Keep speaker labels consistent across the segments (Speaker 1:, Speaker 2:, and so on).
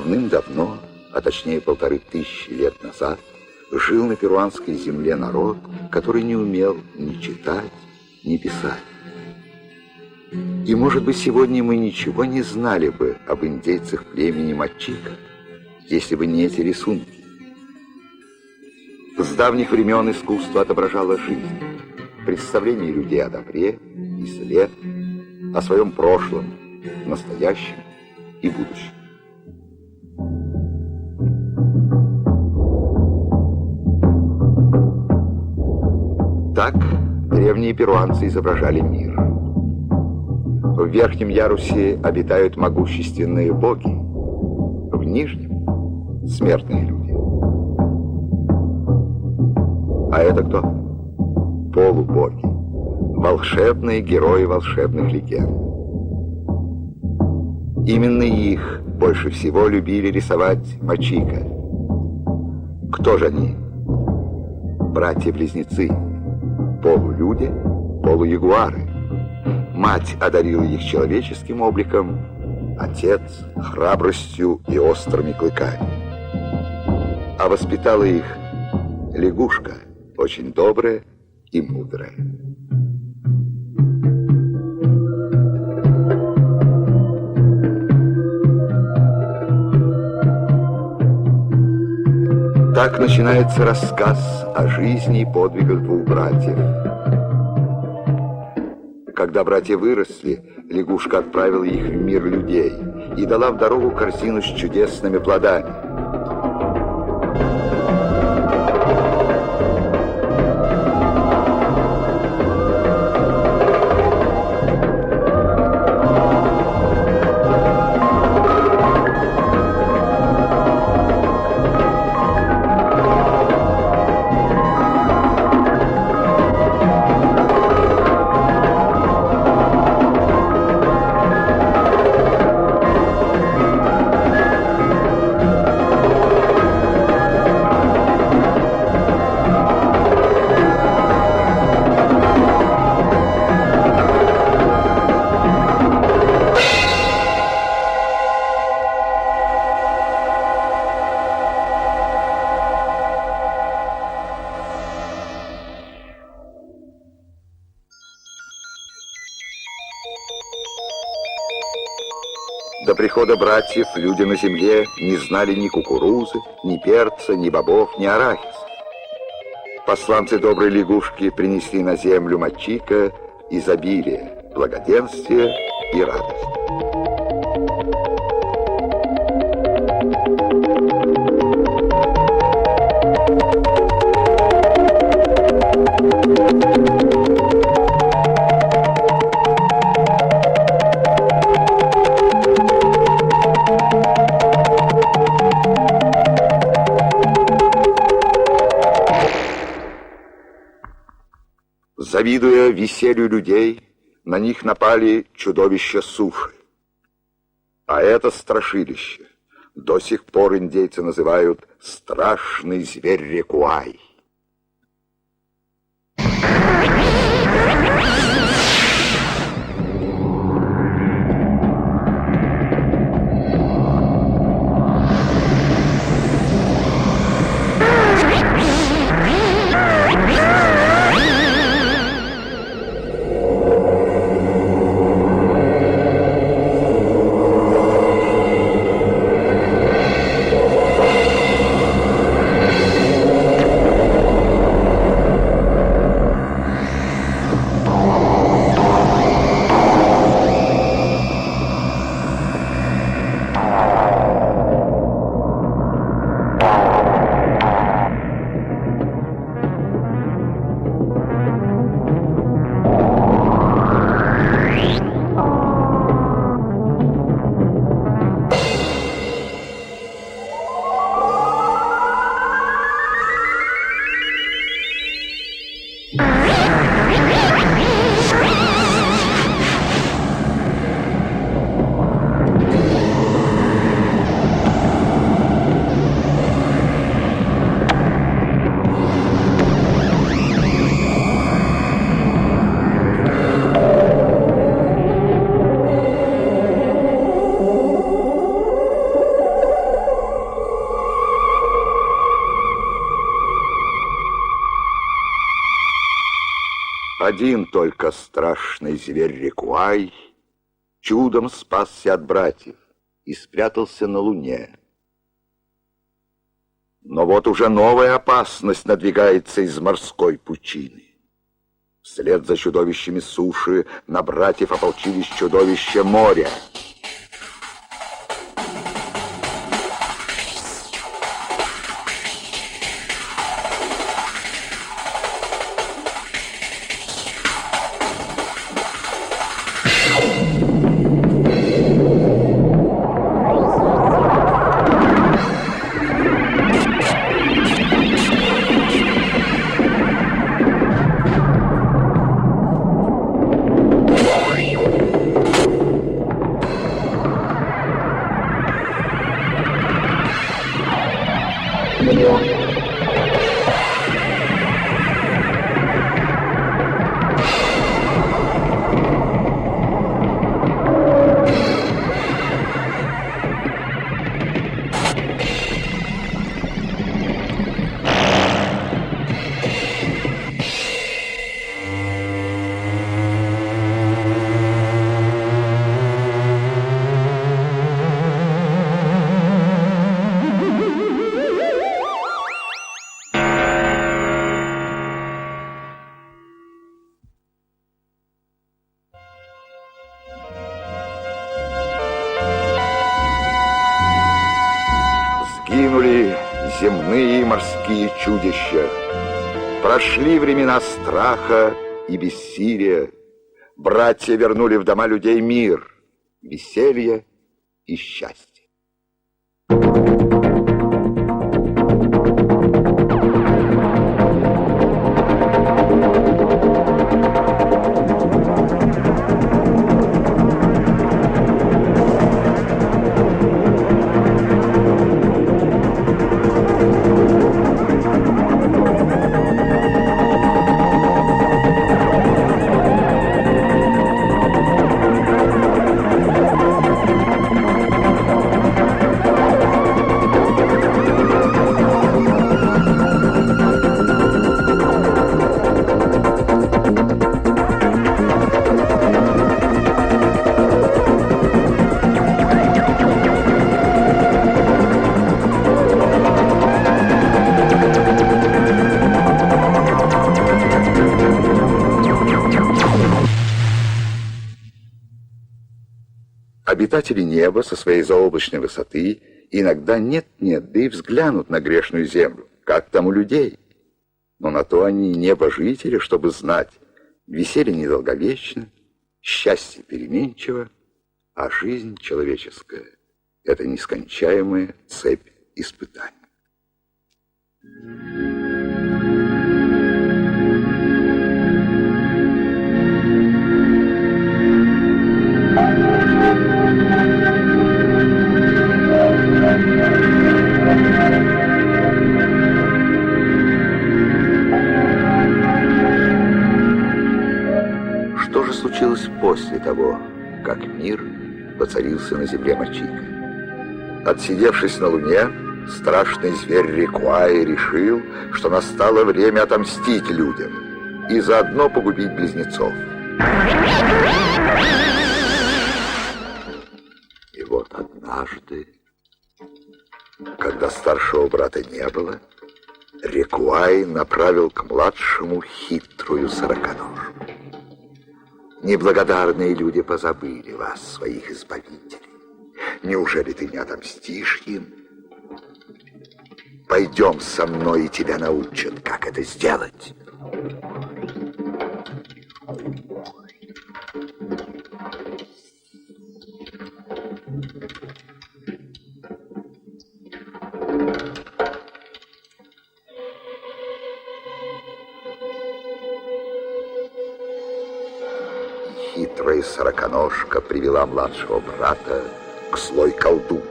Speaker 1: Давным-давно, а точнее 1500 лет назад, жил на перуанской земле народ, который не умел ни читать, ни писать. И, может быть, сегодня мы ничего не знали бы об индейцах племени Мачика, если бы не эти рисунки. С давних времен искусство отображало жизнь, представление людей о добре и зле, о своем прошлом, настоящем и будущем. Так древние перуанцы изображали мир. В верхнем ярусе обитают могущественные боги, в нижнем — смертные люди. А это кто? Полубоги, волшебные герои волшебных легенд. Именно их больше всего любили рисовать Мачика. Кто же они? Братья-близнецы, полулюди, полуягуары. Мать одарила их человеческим обликом, отец — храбростью и острыми клыками. А воспитала их лягушка, очень добрая и мудрая. Так начинается рассказ о жизни и подвигах двух братьев. Когда братья выросли, лягушка отправила их в мир людей и дала в дорогу корзину с чудесными плодами. До прихода братьев люди на земле не знали ни кукурузы, ни перца, ни бобов, ни арахиса. Посланцы доброй лягушки принесли на землю Мачика изобилие, благоденствие и радость. Завидуя веселью людей, на них напали чудовища суши. А это страшилище до сих пор индейцы называют страшный зверь Рекуай. Один только страшный зверь Рекуай чудом спасся от братьев и спрятался на Луне. Но вот уже новая опасность надвигается из морской пучины. Вслед за чудовищами суши на братьев ополчились чудовища моря. Сгинули земные и морские чудища. Прошли времена страха и бессилия. Братья вернули в дома людей мир, веселье и счастье. Обитатели неба со своей заоблачной высоты иногда нет-нет, да и взглянут на грешную землю, как там у людей. Но на то они небожители, чтобы знать, веселье недолговечно, счастье переменчиво, а жизнь человеческая — это нескончаемая цепь испытаний. Что же случилось после того, как мир воцарился на земле Мачика? Отсидевшись на Луне, страшный зверь Рекуай решил, что настало время отомстить людям и заодно погубить близнецов. И вот однажды, когда старшего брата не было, Рекуай направил к младшему хитрую сороконожку. Неблагодарные люди позабыли вас, своих избавителей. Неужели ты не отомстишь им? Пойдем со мной, и тебя научат, как это сделать. Хитрая сороконожка привела младшего брата к злой колдунье.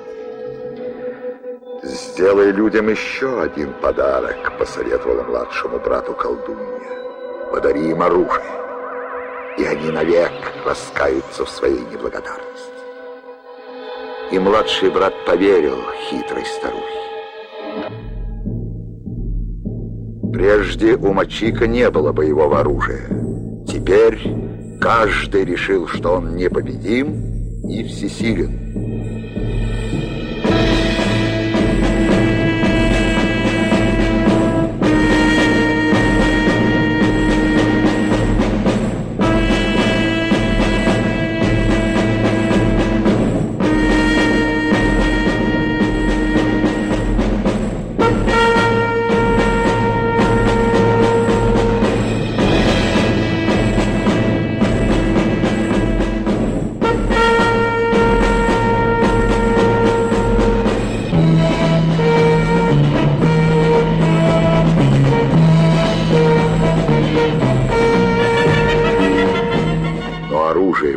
Speaker 1: «Сделай людям еще один подарок», — посоветовала младшему брату колдунья. «Подари им оружие, и они навек раскаются в своей неблагодарности». И младший брат поверил хитрой старухе. Прежде у Мачика не было боевого оружия. Теперь каждый решил, что он непобедим и всесилен.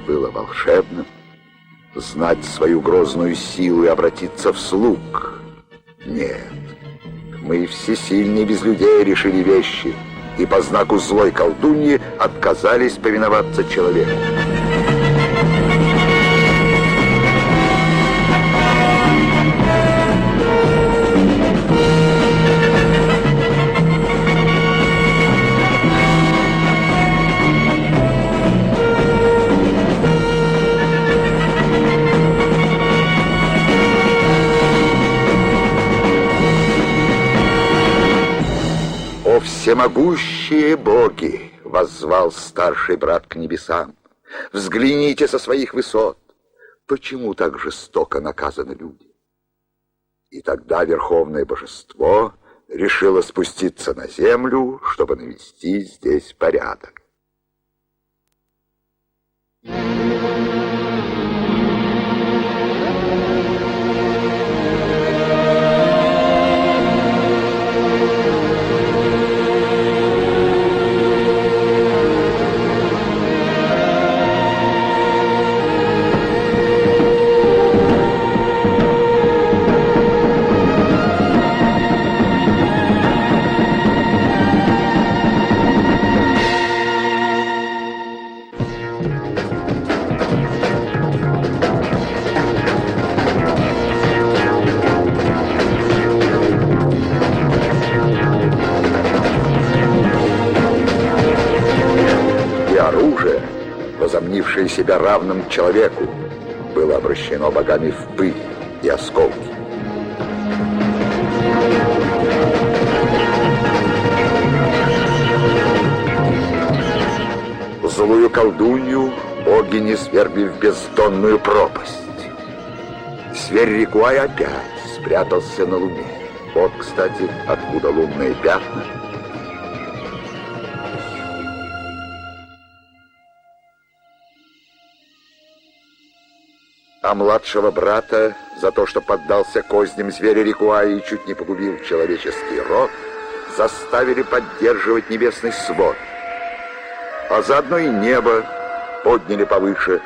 Speaker 1: Было волшебным. Знать свою грозную силу и обратиться в слуг. Нет, мы всесильнее без людей решили вещи и по знаку злой колдуньи отказались повиноваться человеку. «О всемогущие боги!» — воззвал старший брат к небесам. «Взгляните со своих высот! Почему так жестоко наказаны люди?» И тогда верховное божество решило спуститься на землю, чтобы навести здесь порядок. Возомнившее себя равным человеку, было обращено богами в пыль и осколки. Злую колдунью боги низвергли в бездонную пропасть. Зверь Рикуай опять спрятался на луне. Вот, кстати, откуда лунные пятна. А младшего брата за то, что поддался козням зверя Рикуая и чуть не погубил человеческий род, заставили поддерживать небесный свод. А заодно и небо подняли повыше.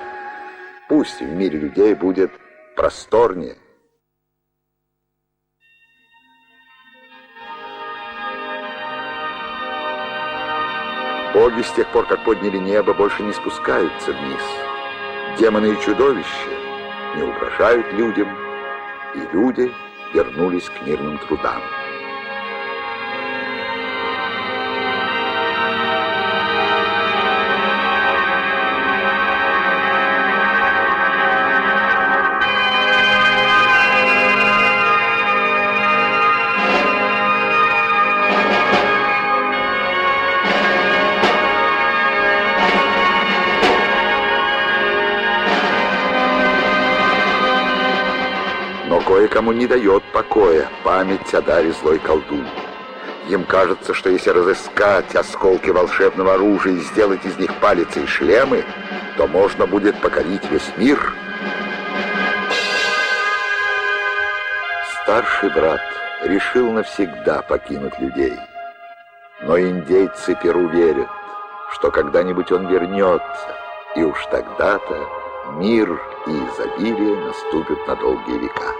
Speaker 1: Пусть в мире людей будет просторнее. Боги с тех пор, как подняли небо, больше не спускаются вниз. Демоны и чудовища не угрожают людям, и люди вернулись к мирным трудам. Кое-кому не дает покоя память о даре злой колдуньи. Им кажется, что если разыскать осколки волшебного оружия и сделать из них палицы и шлемы, то можно будет покорить весь мир. Старший брат решил навсегда покинуть людей. Но индейцы Перу верят, что когда-нибудь он вернется, и уж тогда-то мир и изобилие наступят на долгие века.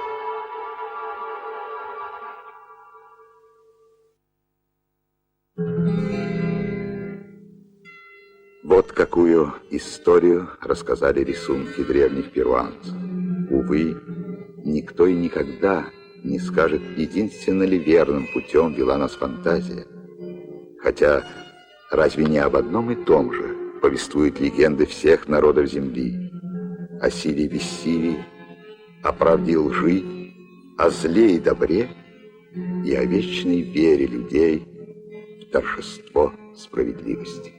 Speaker 1: Вот какую историю рассказали рисунки древних перуанцев. Увы, никто и никогда не скажет, единственно ли верным путем вела нас фантазия. Хотя разве не об одном и том же повествуют легенды всех народов земли. О силе и бессилии, о правде и лжи, о зле и добре и о вечной вере людей в торжество справедливости.